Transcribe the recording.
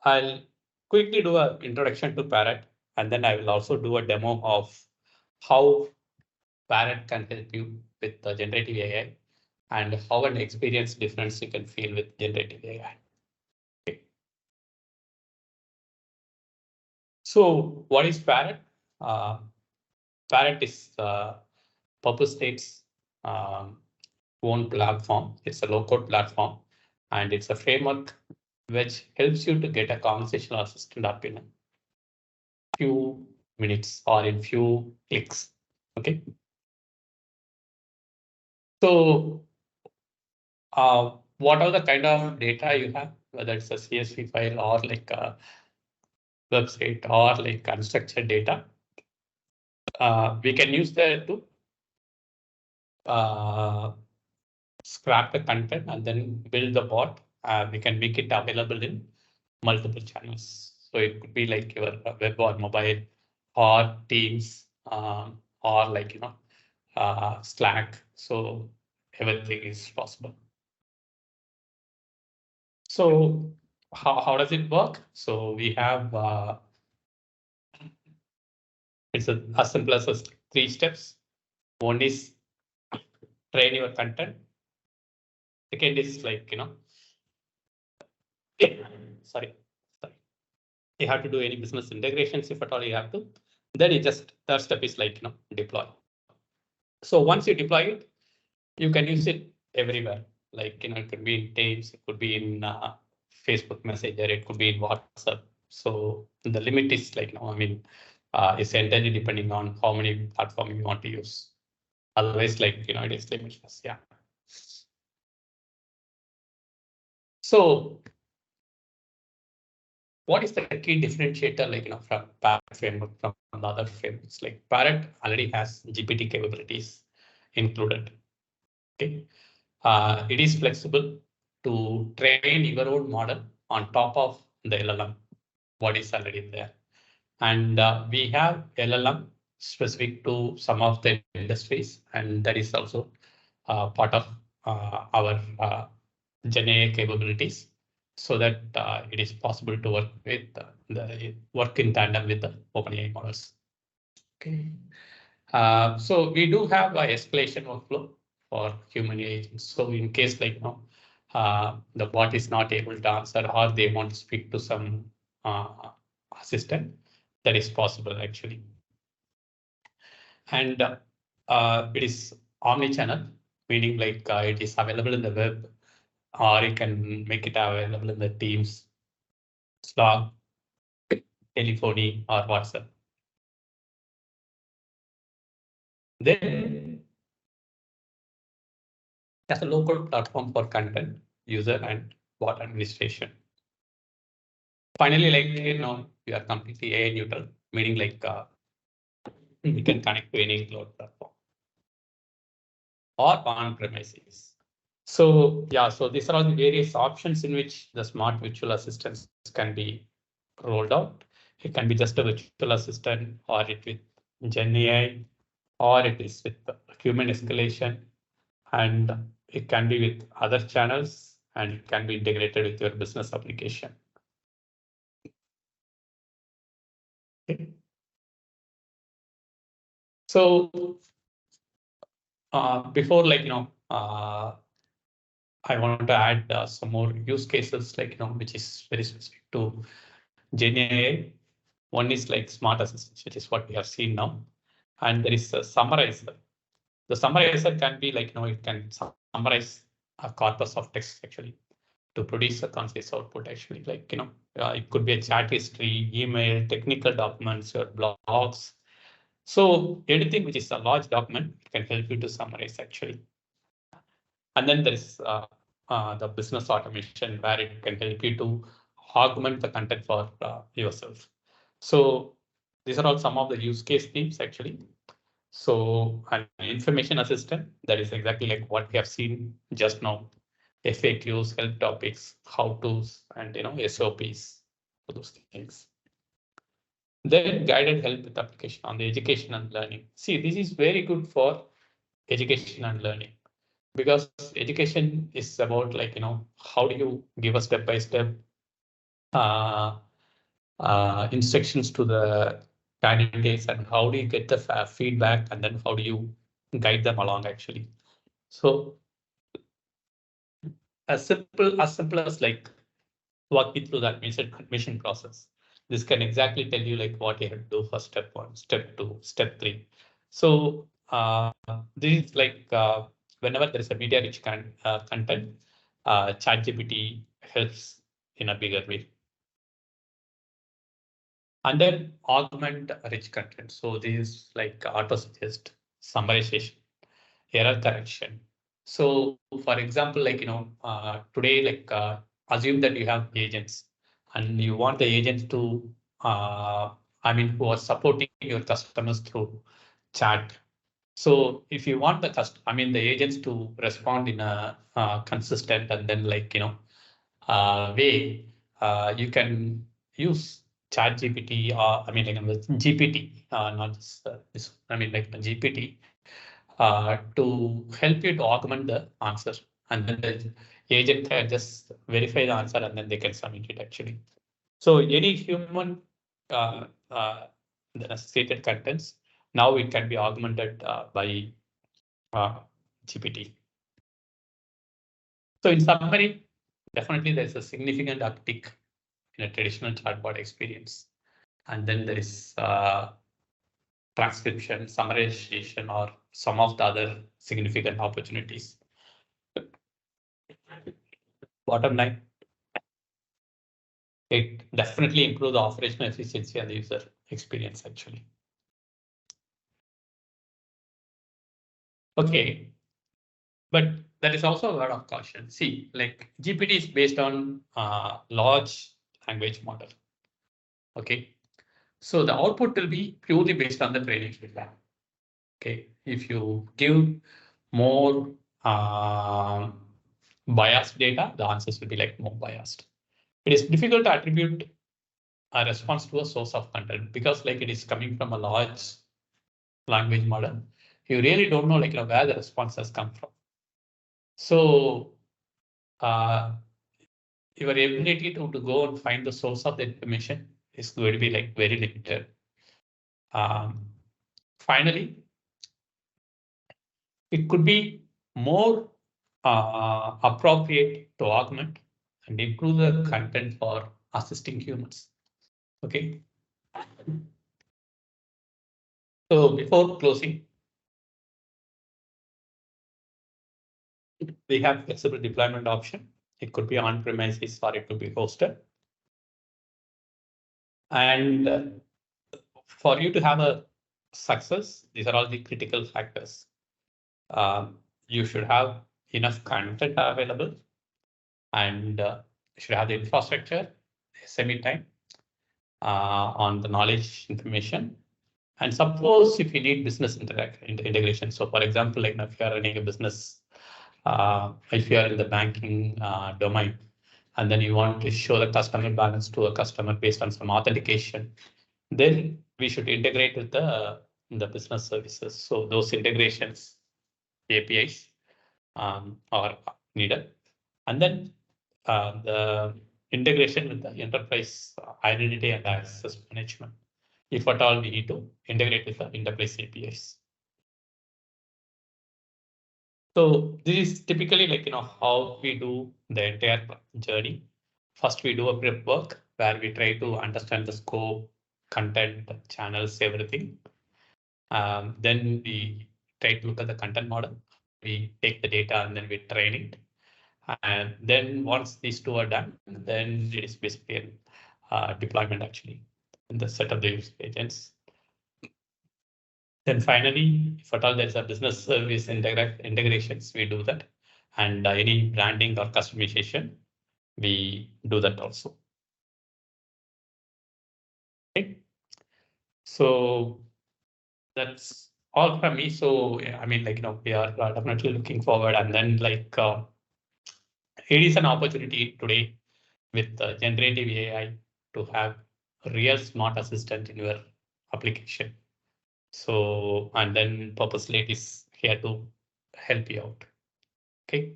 I'll quickly do an introduction to Parrot, and then I will also do a demo of how Parrot can help you with the generative AI and how an experience difference you can feel with generative AI. Okay. So what is Parrot? Parrot is purpose-state's own platform. It's a low-code platform, and it's a framework which helps you to get a conversational assistant up in a few minutes or in few clicks. Okay. So what are the kind of data you have, whether it's a CSV file or like a website or like unstructured data? We can use that to scrap the content and then build the bot. We can make it available in multiple channels. So it could be like your web or mobile or Teams or like, Slack. So everything is possible. So how does it work? So we have it's as simple as 3 steps. One is train your content. Second is like, sorry. You have to do any business integrations if at all you have to. Then you just third step is like, deploy. So once you deploy it, you can use it everywhere. Like, it could be in Teams, it could be in Facebook Messenger, it could be in WhatsApp. So the limit is like, it's entirely depending on how many platforms you want to use. Otherwise, like, it is limitless. Yeah. So what is the key differentiator, like, from Parrot framework from the other frameworks? Like Parrot already has GPT capabilities included. Okay. It is flexible to train your own model on top of the LLM, what is already there. And we have LLM specific to some of the industries, and that is also part of our Gen AI capabilities, so that it is possible to work with work in tandem with the OpenAI models. Okay. So we do have a escalation workflow for human agents. So in case like the bot is not able to answer or they want to speak to some assistant, that is possible actually. And it is omni-channel, meaning like it is available in the web, or you can make it available in the Teams, Slack, telephony, or WhatsApp. Then as a local platform for content, user, and bot administration. Finally, like, we are completely AI neutral, meaning like we can connect to any cloud platform or on premises. So yeah, so these are all the various options in which the smart virtual assistants can be rolled out. It can be just a virtual assistant, or it with Gen AI, or it is with human escalation, and it can be with other channels, and it can be integrated with your business application. Okay. So before, like, I want to add some more use cases, like, which is very specific to Gen AI. One is like smart assistants, which is what we have seen now. And there is a summarizer. The summarizer can be like, it can summarize a corpus of text actually to produce a concise output actually. Like, it could be a chat history, email, technical documents, or blogs. So anything which is a large document can help you to summarize actually. And then there is the business automation, where it can help you to augment the content for yourself. So these are all some of the use case themes actually. So an information assistant, that is exactly like what we have seen just now. FAQs, help topics, how-tos, and SOPs, for those things. Then guided help with application on the education and learning. See, this is very good for education and learning, because education is about like, how do you give a step-by-step instructions to the candidates, and how do you get the feedback, and then how do you guide them along actually. So as simple as like walk you through that admission process. This can exactly tell you like what you have to do for step 1, step 2, step 3. So this is like whenever there is a media rich content, ChatGPT helps in a bigger way. And then augment rich content. So this is like auto suggest, summarization, error correction. So for example, like, today, like assume that you have agents and you want the agents to, who are supporting your customers through chat. So if you want the agents to respond in a consistent and then like, way, you can use ChatGPT or GPT, not just this, like GPT, to help you to augment the answer, and then the agent can just verify the answer and then they can submit it actually. So any human the associated contents, now it can be augmented by GPT. So in summary, definitely there's a significant uptick in a traditional chatbot experience. And then there is transcription, summarization, or some of the other significant opportunities. Bottom line, it definitely improves the operational efficiency and the user experience actually. Okay, but there is also a lot of caution. See, like GPT is based on large language model. Okay, so the output will be purely based on the training data. Okay, if you give more biased data, the answers will be like more biased. It is difficult to attribute a response to a source of content because like it is coming from a large language model. You really don't know like where the response has come from. So your ability to go and find the source of the information is going to be like very limited. Finally, it could be more appropriate to augment and improve the content for assisting humans. Okay. So before closing, we have flexible deployment option. It could be on premises or it could be hosted. And for you to have a success, these are all the critical factors. You should have enough content available, and you should have the infrastructure, SME time on the knowledge information. And suppose if you need business integration. So for example, like if you are running a business, if you are in the banking domain, and then you want to show the customer balance to a customer based on some authentication, then we should integrate with the business services. So those integrations, APIs are needed. And then the integration with the enterprise identity and access management. If at all we need to integrate with the enterprise APIs. So this is typically like, how we do the entire journey. First, we do a prep work where we try to understand the scope, content, channels, everything. Then we try to look at the content model. We take the data and then we train it. And then once these two are done, then it is basically a deployment actually in the set of the use agents. Then finally, if at all there's a business service integrations, we do that. And any branding or customization, we do that also. Okay. So that's all from me. So we are definitely looking forward, and then it is an opportunity today with generative AI to have a real smart assistant in your application. So, and then purposely it is here to help you out. Okay.